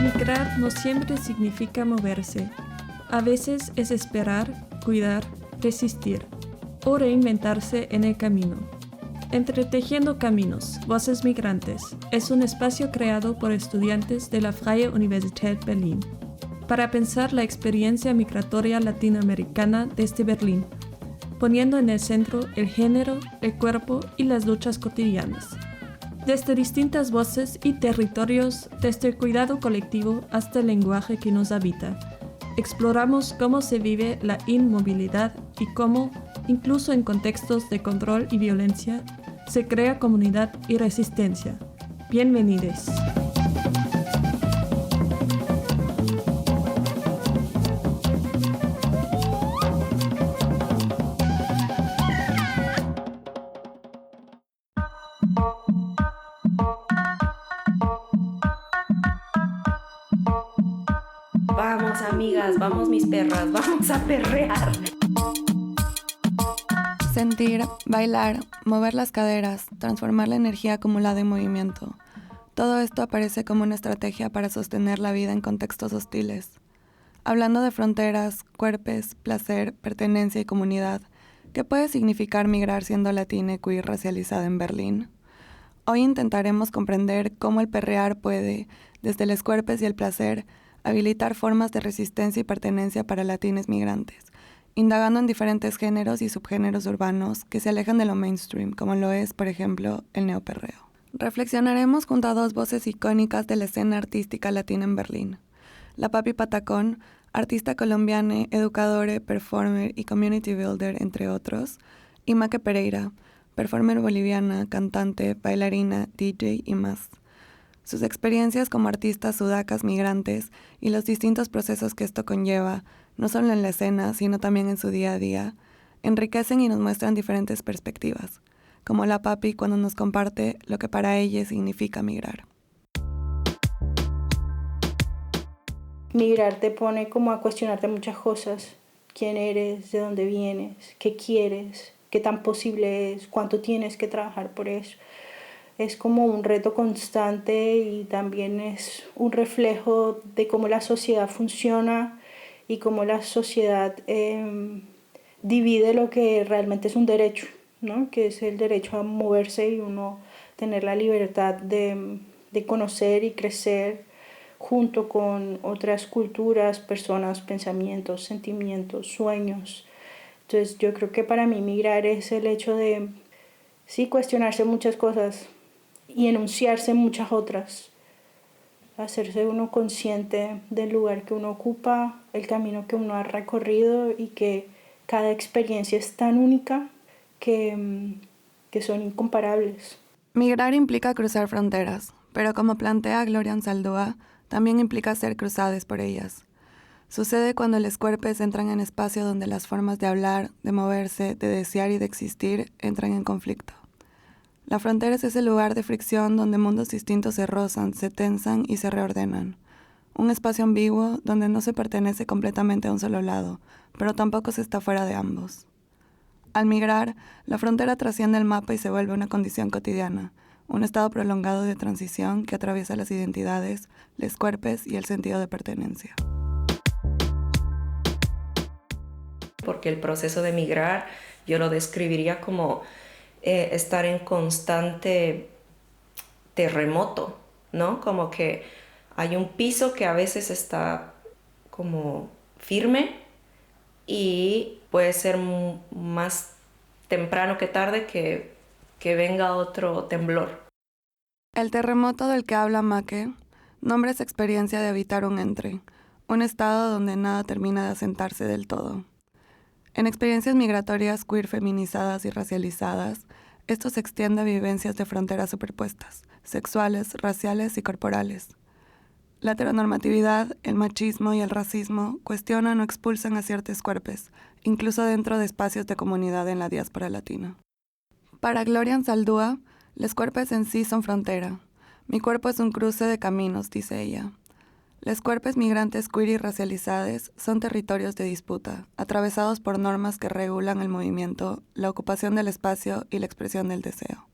Migrar no siempre significa moverse. A veces es esperar, cuidar, resistir o reinventarse en el camino. Entretejiendo Caminos, Voces Migrantes es un espacio creado por estudiantes de la Freie Universität Berlin para pensar la experiencia migratoria latinoamericana desde Berlín, poniendo en el centro el género, el cuerpo y las luchas cotidianas. Desde distintas voces y territorios, desde el cuidado colectivo hasta el lenguaje que nos habita, exploramos cómo se vive la inmovilidad y cómo, incluso en contextos de control y violencia, se crea comunidad y resistencia. Bienvenidos. Vamos, amigas, vamos mis perras, vamos a perrear. Sentir, bailar, mover las caderas, transformar la energía acumulada en movimiento. Todo esto aparece como una estrategia para sostener la vida en contextos hostiles. Hablando de fronteras, cuerpos, placer, pertenencia y comunidad, ¿qué puede significar migrar siendo latina y queer racializada en Berlín? Hoy intentaremos comprender cómo el perrear puede, desde los cuerpos y el placer, habilitar formas de resistencia y pertenencia para latines migrantes, indagando en diferentes géneros y subgéneros urbanos que se alejan de lo mainstream, como lo es, por ejemplo, el neoperreo. Reflexionaremos junto a dos voces icónicas de la escena artística latina en Berlín. La Papi Patacón, artista colombiana, educadora, performer y community builder, entre otros, y Maque Pereira, performer boliviana, cantante, bailarina, DJ y más. Sus experiencias como artistas sudacas migrantes y los distintos procesos que esto conlleva, no solo en la escena, sino también en su día a día, enriquecen y nos muestran diferentes perspectivas, como la Papi cuando nos comparte lo que para ella significa migrar. Migrar te pone como a cuestionarte muchas cosas. ¿Quién eres? ¿De dónde vienes? ¿Qué quieres? ¿Qué tan posible es? ¿Cuánto tienes que trabajar por eso? Es como un reto constante y también es un reflejo de cómo la sociedad funciona y cómo la sociedad divide lo que realmente es un derecho, ¿no? Que es el derecho a moverse y uno tener la libertad de conocer y crecer junto con otras culturas, personas, pensamientos, sentimientos, sueños. Entonces yo creo que para mí migrar es el hecho de sí cuestionarse muchas cosas y enunciarse muchas otras, hacerse uno consciente del lugar que uno ocupa, el camino que uno ha recorrido y que cada experiencia es tan única que son incomparables. Migrar implica cruzar fronteras, pero como plantea Gloria Anzaldúa, también implica ser cruzadas por ellas. Sucede cuando los cuerpos entran en espacio donde las formas de hablar, de moverse, de desear y de existir entran en conflicto. La frontera es ese lugar de fricción donde mundos distintos se rozan, se tensan y se reordenan. Un espacio ambiguo donde no se pertenece completamente a un solo lado, pero tampoco se está fuera de ambos. Al migrar, la frontera trasciende el mapa y se vuelve una condición cotidiana, un estado prolongado de transición que atraviesa las identidades, los cuerpos y el sentido de pertenencia. Porque el proceso de migrar yo lo describiría como estar en constante terremoto, ¿no? Como que hay un piso que a veces está como firme y puede ser más temprano que tarde que venga otro temblor. El terremoto del que habla Maque nombra esa experiencia de habitar un entre, un estado donde nada termina de asentarse del todo. En experiencias migratorias queer feminizadas y racializadas, esto se extiende a vivencias de fronteras superpuestas, sexuales, raciales y corporales. La heteronormatividad, el machismo y el racismo cuestionan o expulsan a ciertos cuerpos, incluso dentro de espacios de comunidad en la diáspora latina. Para Gloria Anzaldúa, los cuerpos en sí son frontera. Mi cuerpo es un cruce de caminos, dice ella. Los cuerpos migrantes queer y racializados son territorios de disputa, atravesados por normas que regulan el movimiento, la ocupación del espacio y la expresión del deseo.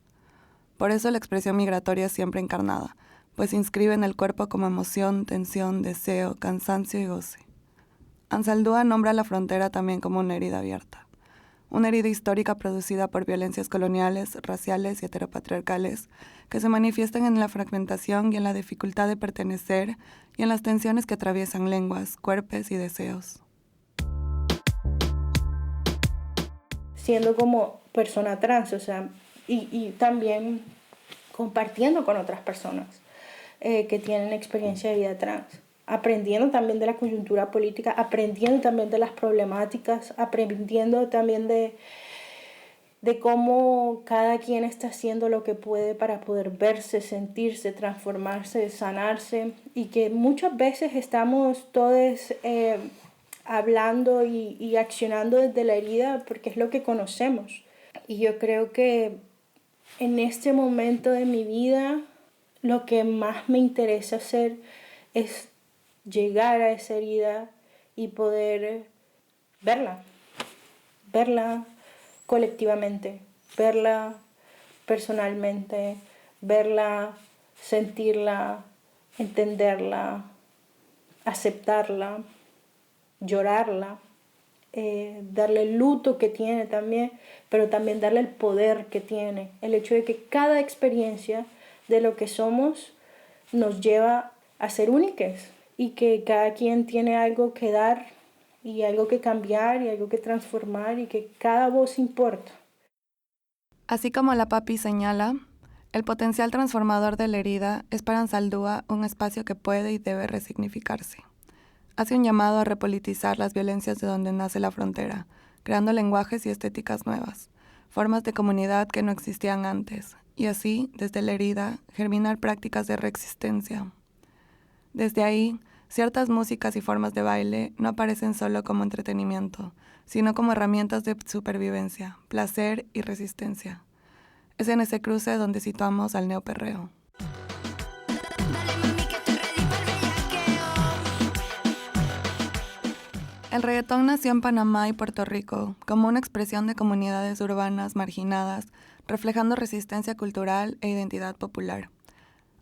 Por eso la expresión migratoria es siempre encarnada, pues inscriben el cuerpo como emoción, tensión, deseo, cansancio y goce. Anzaldúa nombra la frontera también como una herida abierta. Una herida histórica producida por violencias coloniales, raciales y heteropatriarcales que se manifiestan en la fragmentación y en la dificultad de pertenecer y en las tensiones que atraviesan lenguas, cuerpos y deseos. Siendo como persona trans, o sea, y también compartiendo con otras personas que tienen experiencia de vida trans, aprendiendo también de la coyuntura política, aprendiendo también de las problemáticas, aprendiendo también de cómo cada quien está haciendo lo que puede para poder verse, sentirse, transformarse, sanarse, y que muchas veces estamos todos hablando y accionando desde la herida porque es lo que conocemos. Y yo creo que en este momento de mi vida lo que más me interesa hacer es llegar a esa herida y poder verla colectivamente, verla personalmente, verla, sentirla, entenderla, aceptarla, llorarla, darle el luto que tiene también, pero también darle el poder que tiene. El hecho de que cada experiencia de lo que somos nos lleva a ser únicas y que cada quien tiene algo que dar y algo que cambiar y algo que transformar y que cada voz importa. Así como la Papi señala, el potencial transformador de la herida es para Anzaldúa un espacio que puede y debe resignificarse. Hace un llamado a repolitizar las violencias de donde nace la frontera, creando lenguajes y estéticas nuevas, formas de comunidad que no existían antes, y así, desde la herida, germinar prácticas de reexistencia. Desde ahí, ciertas músicas y formas de baile no aparecen solo como entretenimiento, sino como herramientas de supervivencia, placer y resistencia. Es en ese cruce donde situamos al neoperreo. El reggaetón nació en Panamá y Puerto Rico como una expresión de comunidades urbanas marginadas, reflejando resistencia cultural e identidad popular.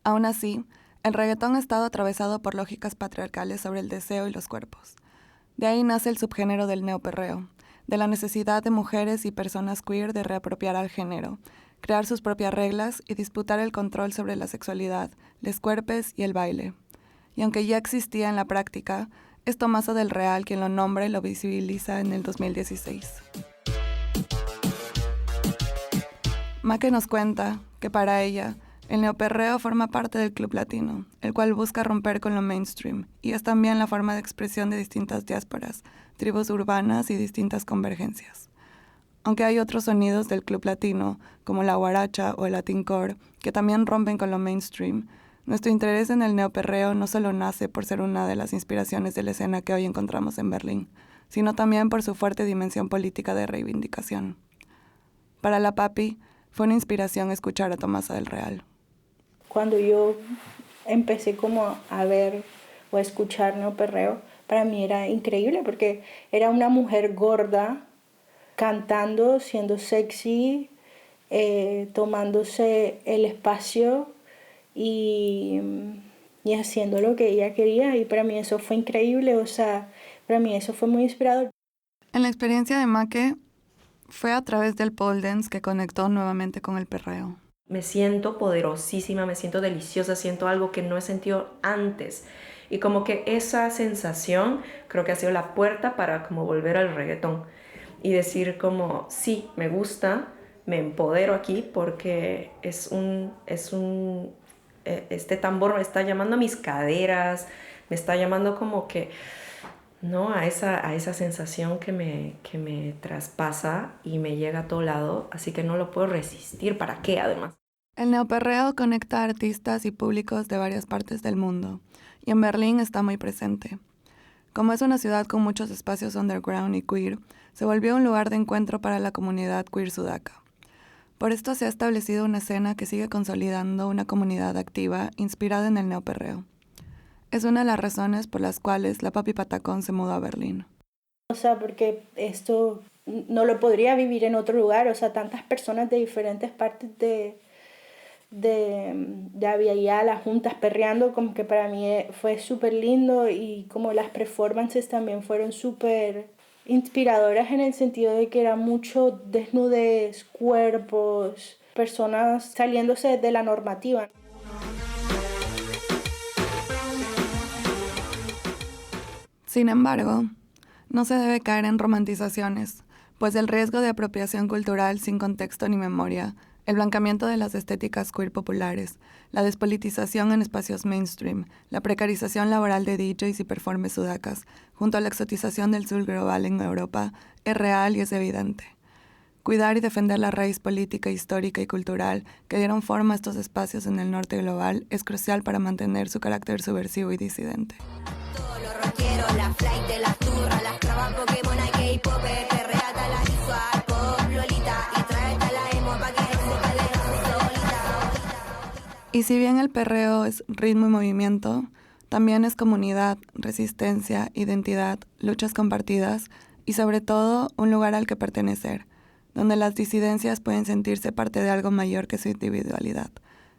Aún así, el reggaetón ha estado atravesado por lógicas patriarcales sobre el deseo y los cuerpos. De ahí nace el subgénero del neoperreo, de la necesidad de mujeres y personas queer de reapropiar al género, crear sus propias reglas y disputar el control sobre la sexualidad, los cuerpos y el baile. Y aunque ya existía en la práctica, es Tomasa del Real quien lo nombra y lo visibiliza en el 2016. Maque nos cuenta que para ella, el neoperreo forma parte del Club Latino, el cual busca romper con lo mainstream, y es también la forma de expresión de distintas diásporas, tribus urbanas y distintas convergencias. Aunque hay otros sonidos del Club Latino, como la guaracha o el latincore, que también rompen con lo mainstream, nuestro interés en el neoperreo no solo nace por ser una de las inspiraciones de la escena que hoy encontramos en Berlín, sino también por su fuerte dimensión política de reivindicación. Para la Papi, fue una inspiración escuchar a Tomasa del Real. Cuando yo empecé como a ver o a escuchar neoperreo, para mí era increíble porque era una mujer gorda cantando, siendo sexy, tomándose el espacio y haciendo lo que ella quería, y para mí eso fue increíble, o sea, para mí eso fue muy inspirador. En la experiencia de Maque, fue a través del pole dance que conectó nuevamente con el perreo. Me siento poderosísima, me siento deliciosa, siento algo que no he sentido antes. Y como que esa sensación creo que ha sido la puerta para como volver al reggaetón. Y decir como, sí, me gusta, me empodero aquí porque este tambor me está llamando a mis caderas, me está llamando como que, ¿no? a esa sensación que me traspasa y me llega a todo lado, así que no lo puedo resistir. ¿Para qué, además? El neoperreo conecta a artistas y públicos de varias partes del mundo, y en Berlín está muy presente. Como es una ciudad con muchos espacios underground y queer, se volvió un lugar de encuentro para la comunidad queer sudaca. Por esto se ha establecido una escena que sigue consolidando una comunidad activa inspirada en el neoperreo. Es una de las razones por las cuales la Papi Patacón se mudó a Berlín. O sea, porque esto no lo podría vivir en otro lugar, o sea, tantas personas de diferentes partes de Aviala, juntas perreando, como que para mí fue súper lindo, y como las performances también fueron súper inspiradoras en el sentido de que era mucho desnudez, cuerpos, personas saliéndose de la normativa. Sin embargo, no se debe caer en romantizaciones, pues el riesgo de apropiación cultural sin contexto ni memoria, el blancamiento de las estéticas queer populares, la despolitización en espacios mainstream, la precarización laboral de DJs y performers sudacas, junto a la exotización del sur global en Europa, es real y es evidente. Cuidar y defender la raíz política, histórica y cultural que dieron forma a estos espacios en el norte global es crucial para mantener su carácter subversivo y disidente. La flight, las turras, las trabas, Pokémon, K-pop, perreata, la visual, pop, Lolita, y tráete la emo pa' que se calde solita. Y si bien el perreo es ritmo y movimiento, también es comunidad, resistencia, identidad, luchas compartidas y sobre todo un lugar al que pertenecer, donde las disidencias pueden sentirse parte de algo mayor que su individualidad,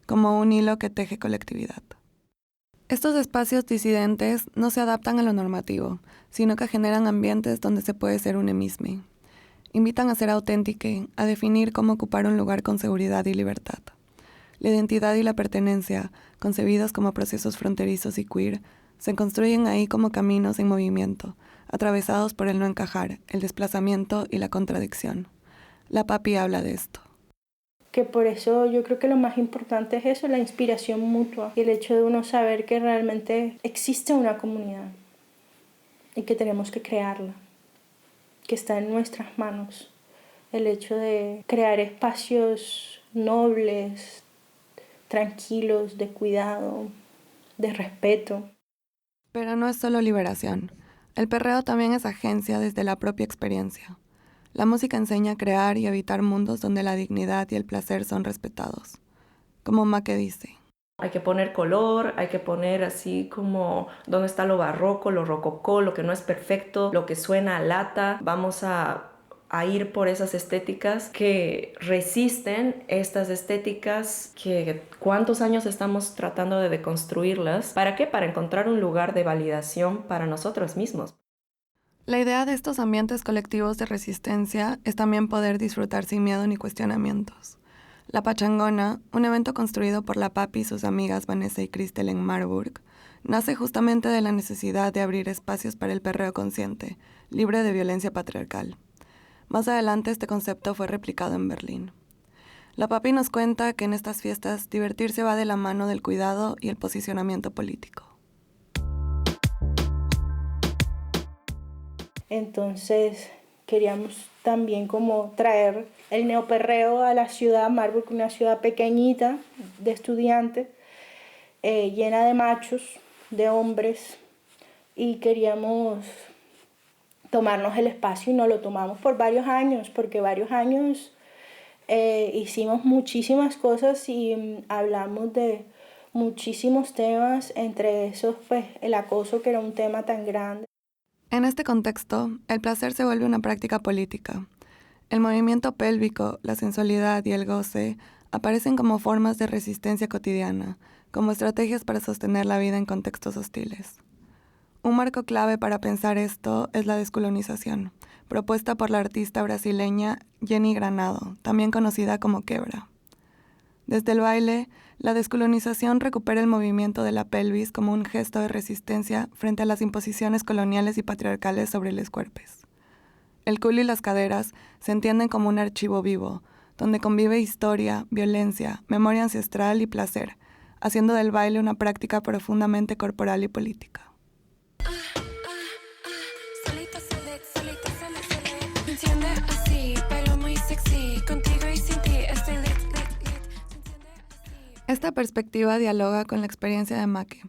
como un hilo que teje colectividad. Estos espacios disidentes no se adaptan a lo normativo, sino que generan ambientes donde se puede ser un mismo. Invitan a ser auténtico, a definir cómo ocupar un lugar con seguridad y libertad. La identidad y la pertenencia, concebidos como procesos fronterizos y queer, se construyen ahí como caminos en movimiento, atravesados por el no encajar, el desplazamiento y la contradicción. La Papi habla de esto. Que por eso yo creo que lo más importante es eso, la inspiración mutua, y el hecho de uno saber que realmente existe una comunidad y que tenemos que crearla, que está en nuestras manos. El hecho de crear espacios nobles, tranquilos, de cuidado, de respeto. Pero no es solo liberación. El perreo también es agencia desde la propia experiencia. La música enseña a crear y habitar mundos donde la dignidad y el placer son respetados. Como Make dice. Hay que poner color, hay que poner así como dónde está lo barroco, lo rococó, lo que no es perfecto, lo que suena a lata. Vamos a ir por esas estéticas que resisten estas estéticas que cuántos años estamos tratando de deconstruirlas. ¿Para qué? Para encontrar un lugar de validación para nosotros mismos. La idea de estos ambientes colectivos de resistencia es también poder disfrutar sin miedo ni cuestionamientos. La Pachangona, un evento construido por la Papi y sus amigas Vanessa y Cristel en Marburg, nace justamente de la necesidad de abrir espacios para el perreo consciente, libre de violencia patriarcal. Más adelante este concepto fue replicado en Berlín. La Papi nos cuenta que en estas fiestas divertirse va de la mano del cuidado y el posicionamiento político. Entonces queríamos también como traer el neoperreo a la ciudad Marburg, una ciudad pequeñita de estudiantes, llena de machos, de hombres, y queríamos tomarnos el espacio y nos lo tomamos por varios años, porque varios años hicimos muchísimas cosas y hablamos de muchísimos temas, entre esos pues el acoso, que era un tema tan grande. En este contexto, el placer se vuelve una práctica política. El movimiento pélvico, la sensualidad y el goce aparecen como formas de resistencia cotidiana, como estrategias para sostener la vida en contextos hostiles. Un marco clave para pensar esto es la descolonización, propuesta por la artista brasileña Jenny Granado, también conocida como Quebra. Desde el baile, la descolonización recupera el movimiento de la pelvis como un gesto de resistencia frente a las imposiciones coloniales y patriarcales sobre los cuerpos. El culo y las caderas se entienden como un archivo vivo, donde convive historia, violencia, memoria ancestral y placer, haciendo del baile una práctica profundamente corporal y política. Esta perspectiva dialoga con la experiencia de Make,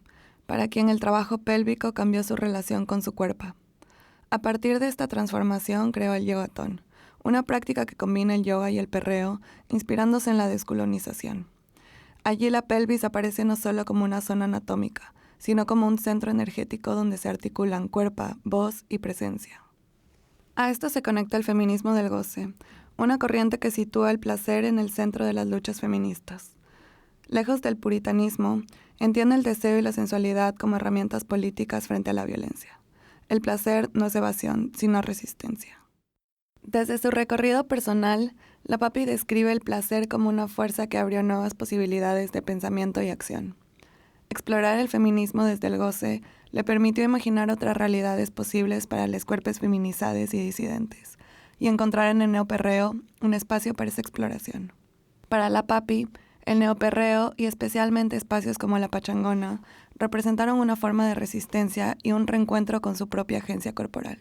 para quien el trabajo pélvico cambió su relación con su cuerpo. A partir de esta transformación creó el yogatón, una práctica que combina el yoga y el perreo, inspirándose en la descolonización. Allí la pelvis aparece no solo como una zona anatómica, sino como un centro energético donde se articulan cuerpo, voz y presencia. A esto se conecta el feminismo del goce, una corriente que sitúa el placer en el centro de las luchas feministas. Lejos del puritanismo, entiende el deseo y la sensualidad como herramientas políticas frente a la violencia. El placer no es evasión, sino resistencia. Desde su recorrido personal, la Papi describe el placer como una fuerza que abrió nuevas posibilidades de pensamiento y acción. Explorar el feminismo desde el goce le permitió imaginar otras realidades posibles para los cuerpos feminizados y disidentes, y encontrar en el neoperreo un espacio para esa exploración. Para la Papi, el neoperreo y especialmente espacios como la pachangona representaron una forma de resistencia y un reencuentro con su propia agencia corporal.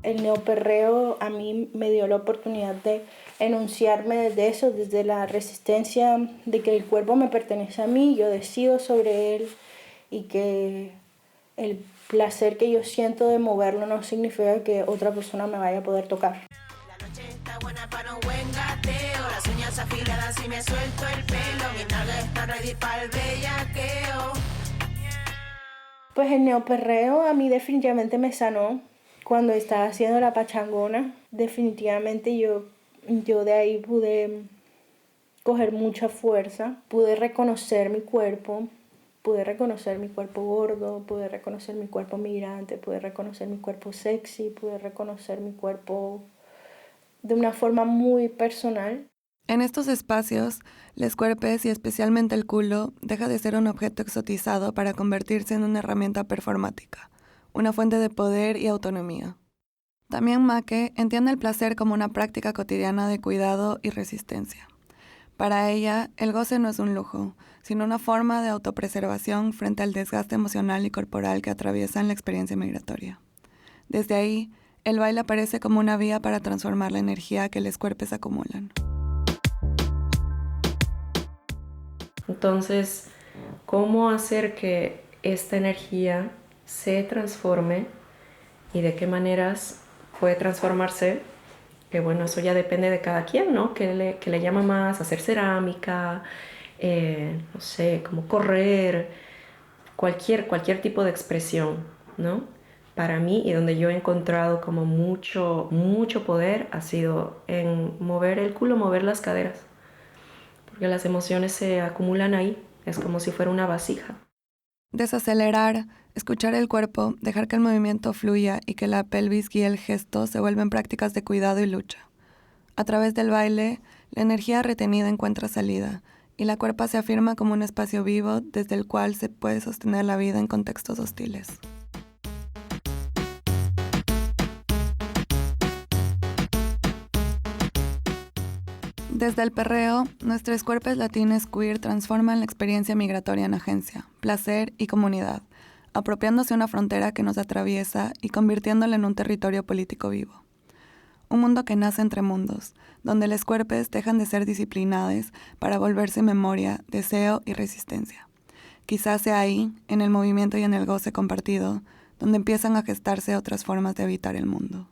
El neoperreo a mí me dio la oportunidad de enunciarme desde eso, desde la resistencia de que el cuerpo me pertenece a mí, yo decido sobre él y que el placer que yo siento de moverlo no significa que otra persona me vaya a poder tocar. La noche está buena para un buen gateo, las uñas afiladas y me suelto el pelo, mi nalga está ready para el bellaqueo. Pues el neoperreo a mí definitivamente me sanó. Cuando estaba haciendo la pachangona, definitivamente yo de ahí pude coger mucha fuerza, pude reconocer mi cuerpo gordo, pude reconocer mi cuerpo migrante, pude reconocer mi cuerpo sexy, pude reconocer mi cuerpo de una forma muy personal. En estos espacios, los cuerpos y especialmente el culo deja de ser un objeto exotizado para convertirse en una herramienta performática, una fuente de poder y autonomía. También Make entiende el placer como una práctica cotidiana de cuidado y resistencia. Para ella, el goce no es un lujo, sino una forma de autopreservación frente al desgaste emocional y corporal que atraviesan la experiencia migratoria. Desde ahí, el baile aparece como una vía para transformar la energía que los cuerpos acumulan. Entonces, ¿cómo hacer que esta energía se transforme y de qué maneras puede transformarse? Que bueno, eso ya depende de cada quien, ¿no? ¿Qué le llama más? Hacer cerámica, no sé, como correr, cualquier tipo de expresión, ¿no? Para mí, y donde yo he encontrado como mucho poder, ha sido en mover el culo, mover las caderas. Porque las emociones se acumulan ahí, es como si fuera una vasija. Desacelerar, escuchar el cuerpo, dejar que el movimiento fluya y que la pelvis guíe el gesto se vuelven prácticas de cuidado y lucha. A través del baile, la energía retenida encuentra salida y la cuerpa se afirma como un espacio vivo desde el cual se puede sostener la vida en contextos hostiles. Desde el perreo, nuestros cuerpos latinos queer transforman la experiencia migratoria en agencia, placer y comunidad, apropiándose una frontera que nos atraviesa y convirtiéndola en un territorio político vivo. Un mundo que nace entre mundos, donde los cuerpos dejan de ser disciplinados para volverse memoria, deseo y resistencia. Quizás sea ahí, en el movimiento y en el goce compartido, donde empiezan a gestarse otras formas de habitar el mundo.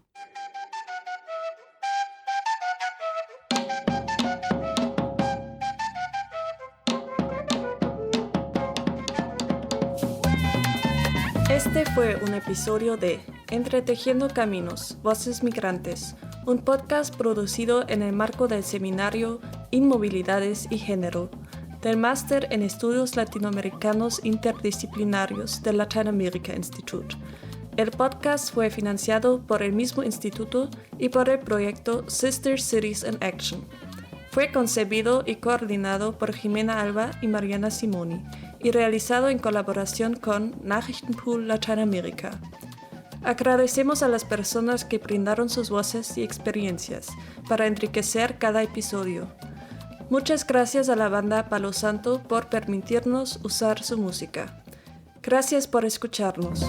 Este fue un episodio de Entretejiendo Caminos, Voces Migrantes, un podcast producido en el marco del seminario Inmovilidades y Género, del Máster en Estudios Latinoamericanos Interdisciplinarios del Latin America Institute. El podcast fue financiado por el mismo instituto y por el proyecto Sister Cities in Action. Fue concebido y coordinado por Jimena Alba y Mariana Simoni y realizado en colaboración con Nachrichtenpool Latinoamérica. Agradecemos a las personas que brindaron sus voces y experiencias para enriquecer cada episodio. Muchas gracias a la banda Palo Santo por permitirnos usar su música. Gracias por escucharnos.